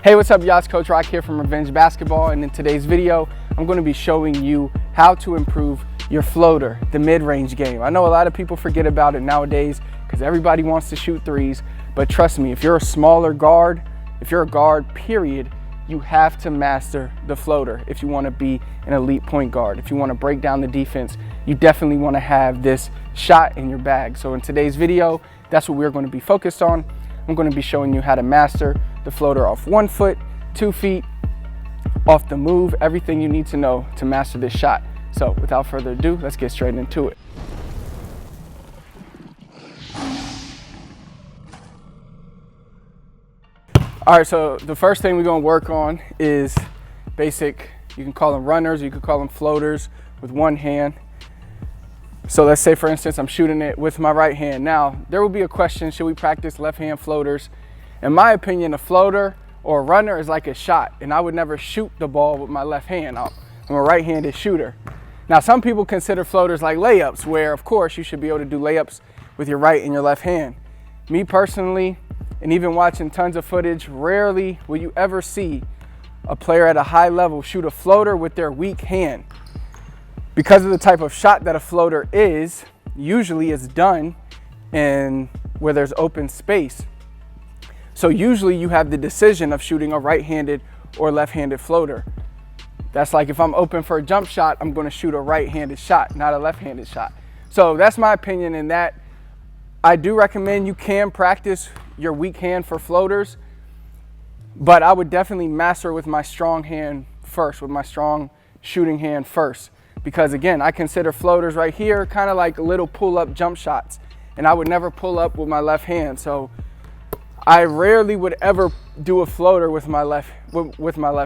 Hey, what's up, y'all? It's Coach Rock here from Revenge Basketball, and in today's video, I'm going to be showing you how to improve your floater, the mid-range game. I know a lot of people forget about it nowadays because everybody wants to shoot threes, but trust me, if you're a smaller guard, if you're a guard, period, you have to master the floater if you want to be an elite point guard. If you want to break down the defense, you definitely want to have this shot in your bag. So in today's video, that's what we're going to be focused on. I'm going to be showing you how to master the floater off 1 foot, 2 feet, off the move, everything you need to know to master this shot. So without further ado, let's get straight into it. All right, so the first thing we're going to work on is basic, you can call them runners, you could call them floaters with one hand. So let's say, for instance, I'm shooting it with my right hand. Now, there will be a question, should we practice left-hand floaters? In my opinion, a floater or a runner is like a shot, and I would never shoot the ball with my left hand. I'm a right-handed shooter. Now, some people consider floaters like layups, where, of course, you should be able to do layups with your right and your left hand. Me personally, and even watching tons of footage, rarely will you ever see a player at a high level shoot a floater with their weak hand. Because of the type of shot that a floater is, usually it's done in where there's open space. So usually you have the decision of shooting a right-handed or left-handed floater. That's like if I'm open for a jump shot, I'm going to shoot a right-handed shot, not a left-handed shot. So that's my opinion in that. I do recommend you can practice your weak hand for floaters, but I would definitely master with my strong hand first, with my strong shooting hand first. Because again, I consider floaters right here kind of like little pull-up jump shots, and I would never pull up with my left hand. So I rarely would ever do a floater with my left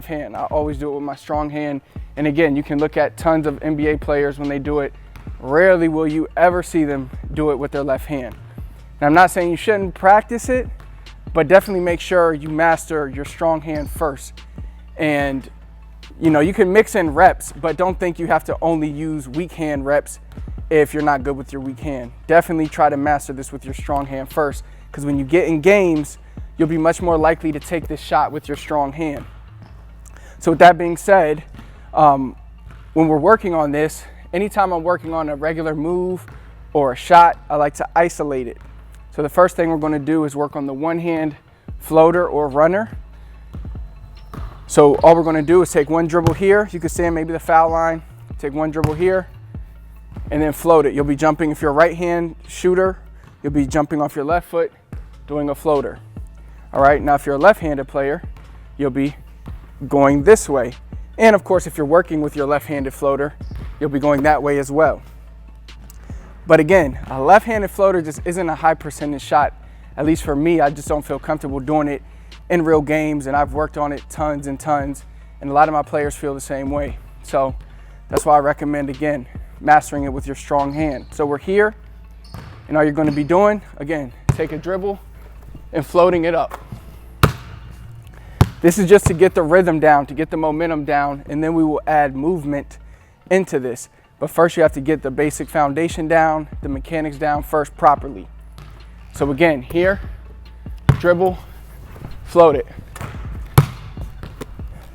hand. I always do it with my strong hand. And again, you can look at tons of NBA players when they do it. Rarely will you ever see them do it with their left hand. Now, I'm not saying you shouldn't practice it, but definitely make sure you master your strong hand first. And you know, you can mix in reps, but don't think you have to only use weak hand reps if you're not good with your weak hand. Definitely try to master this with your strong hand first, because when you get in games, you'll be much more likely to take this shot with your strong hand. So with that being said, when we're working on this, anytime I'm working on a regular move or a shot, I like to isolate it. So the first thing we're going to do is work on the one hand floater or runner. So all we're going to do is take one dribble here. You could stand maybe the foul line, take one dribble here, and then float it. You'll be jumping, if you're a right hand shooter, you'll be jumping off your left foot, doing a floater. All right, now if you're a left-handed player, you'll be going this way. And of course, if you're working with your left-handed floater, you'll be going that way as well. But again, a left-handed floater just isn't a high percentage shot. At least for me, I just don't feel comfortable doing it in real games, and I've worked on it tons and tons, and a lot of my players feel the same way. So that's why I recommend, again, mastering it with your strong hand. So we're here, and all you're going to be doing, again, take a dribble and floating it up. This is just to get the rhythm down, to get the momentum down, and then we will add movement into this. But first you have to get the basic foundation down, the mechanics down first properly. So again, here, dribble, float it.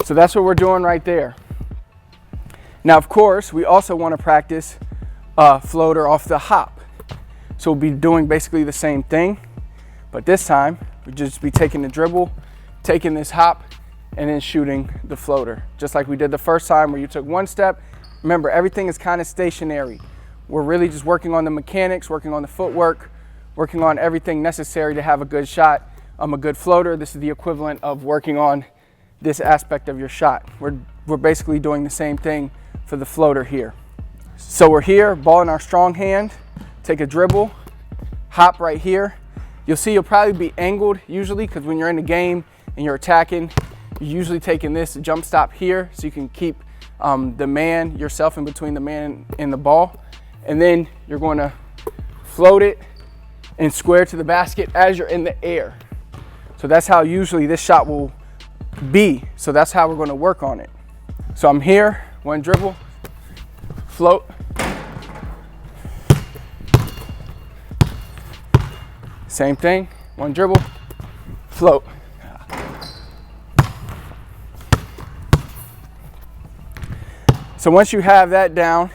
So that's what we're doing right there. Now, of course, we also want to practice a floater off the hop. So we'll be doing basically the same thing, but this time we'll just be taking the dribble, taking this hop, and then shooting the floater. Just like we did the first time where you took one step. Remember, everything is kind of stationary. We're really just working on the mechanics, working on the footwork, working on everything necessary to have a good shot. A good floater, this is the equivalent of working on this aspect of your shot. We're basically doing the same thing for the floater here. So we're here, ball in our strong hand, take a dribble, hop right here. You'll see you'll probably be angled usually, because when you're in the game and you're attacking, you're usually taking this jump stop here so you can keep yourself in between the man and the ball. And then you're going to float it and square to the basket as you're in the air. So that's how usually this shot will be. So that's how we're going to work on it. So I'm here, one dribble, float, same thing, one dribble, float. So once you have that down,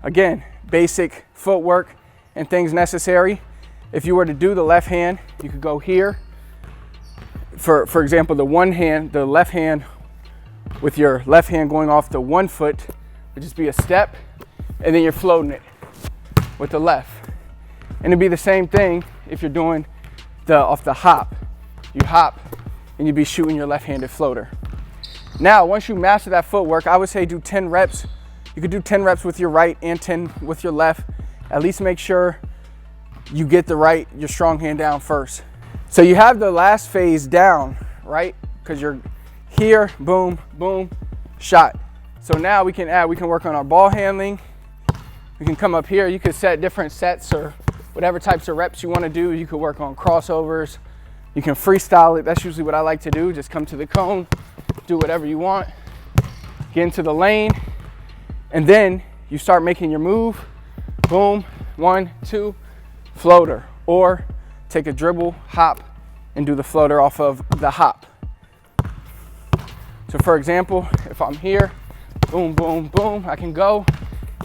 again, basic footwork and things necessary. If you were to do the left hand, you could go here. For example, the left hand with your left hand going off the 1 foot would just be a step, and then you're floating it with the left. And it'd be the same thing if you're doing off the hop. You hop and you'd be shooting your left-handed floater. Now, once you master that footwork, I would say do 10 reps. You could do 10 reps with your right and 10 with your left. At least make sure you get your strong hand down first. So you have the last phase down, right? Because you're here, boom, boom, shot. So now we can work on our ball handling. We can come up here. You could set different sets or whatever types of reps you want to do. You could work on crossovers. You can freestyle it. That's usually what I like to do. Just come to the cone, do whatever you want, get into the lane, and then you start making your move. Boom, 1, 2, floater. Or take a dribble, hop, and do the floater off of the hop. So for example, if I'm here, boom, boom, boom, I can go,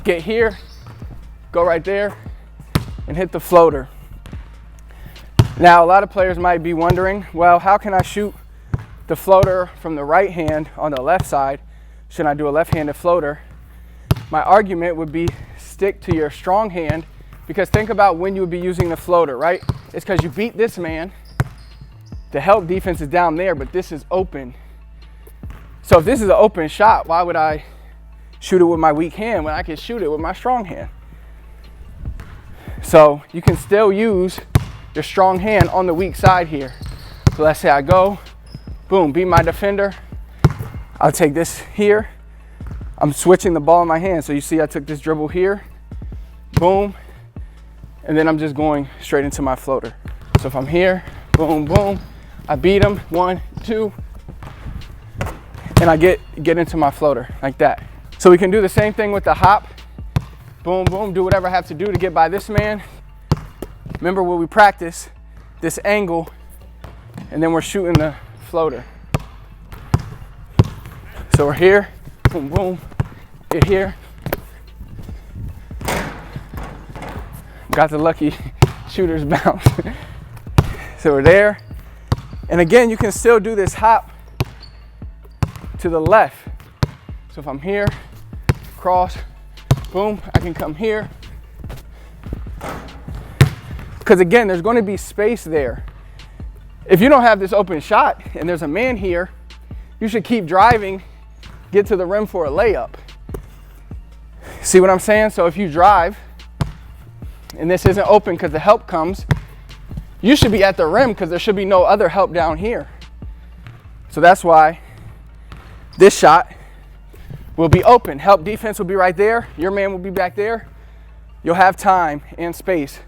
get here, go right there, and hit the floater. Now, a lot of players might be wondering, well, how can I shoot the floater from the right hand on the left side? Should I do a left-handed floater? My argument would be stick to your strong hand, because think about when you would be using the floater, right? It's because you beat this man. The help defense is down there, but this is open. So if this is an open shot, why would I shoot it with my weak hand when I can shoot it with my strong hand? So you can still use your strong hand on the weak side here. So let's say I go, boom, beat my defender. I'll take this here. I'm switching the ball in my hand. So you see I took this dribble here, boom, and then I'm just going straight into my floater. So if I'm here, boom, boom, I beat him, 1, 2, and I get into my floater like that. So we can do the same thing with the hop. Boom, boom, do whatever I have to do to get by this man. Remember what we practice, this angle, and then we're shooting the floater. So we're here, boom, boom, get here. Got the lucky shooter's bounce. So we're there. And again, you can still do this hop to the left. So if I'm here, cross, boom, I can come here. Because again, there's going to be space there. If you don't have this open shot and there's a man here, you should keep driving, get to the rim for a layup. See what I'm saying? So if you drive and this isn't open because the help comes, you should be at the rim because there should be no other help down here. So that's why this shot will be open. Help defense will be right there. Your man will be back there. You'll have time and space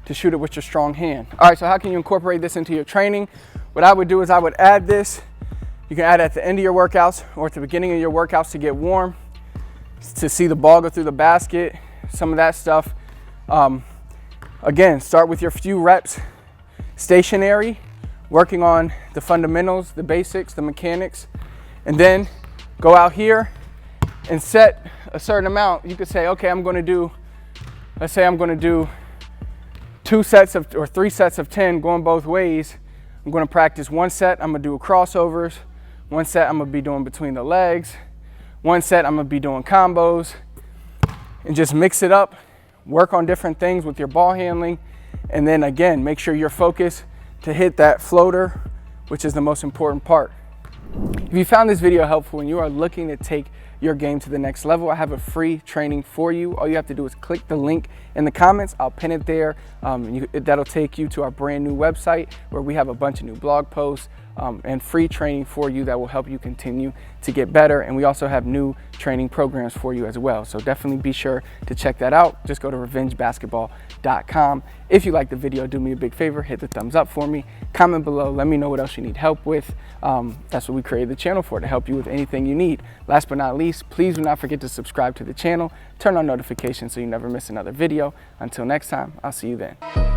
to shoot it with your strong hand. All right, so how can you incorporate this into your training? What I would do is I would add this. You can add it at the end of your workouts or at the beginning of your workouts to get warm, to see the ball go through the basket, some of that stuff. Again, start with your few reps stationary, working on the fundamentals, the basics, the mechanics, and then go out here and set a certain amount. You could say, okay, let's say I'm going to do 3 sets of 10 going both ways. I'm going to practice 1 set, I'm going to do crossovers. 1 set I'm going to be doing between the legs. 1 set I'm going to be doing combos. And just mix it up, work on different things with your ball handling, and then again, make sure you're focused to hit that floater, which is the most important part. If you found this video helpful and you are looking to take your game to the next level, I have a free training for you. All you have to do is click the link in the comments. I'll pin it there. That'll take you to our brand new website where we have a bunch of new blog posts and free training for you that will help you continue to get better. And we also have new training programs for you as well. So definitely be sure to check that out. Just go to revengebasketball.com. If you like the video, do me a big favor, hit the thumbs up for me, comment below, let me know what else you need help with. That's what we created the channel for, to help you with anything you need. Last but not least, please do not forget to subscribe to the channel, turn on notifications so you never miss another video. Until next time, I'll see you then.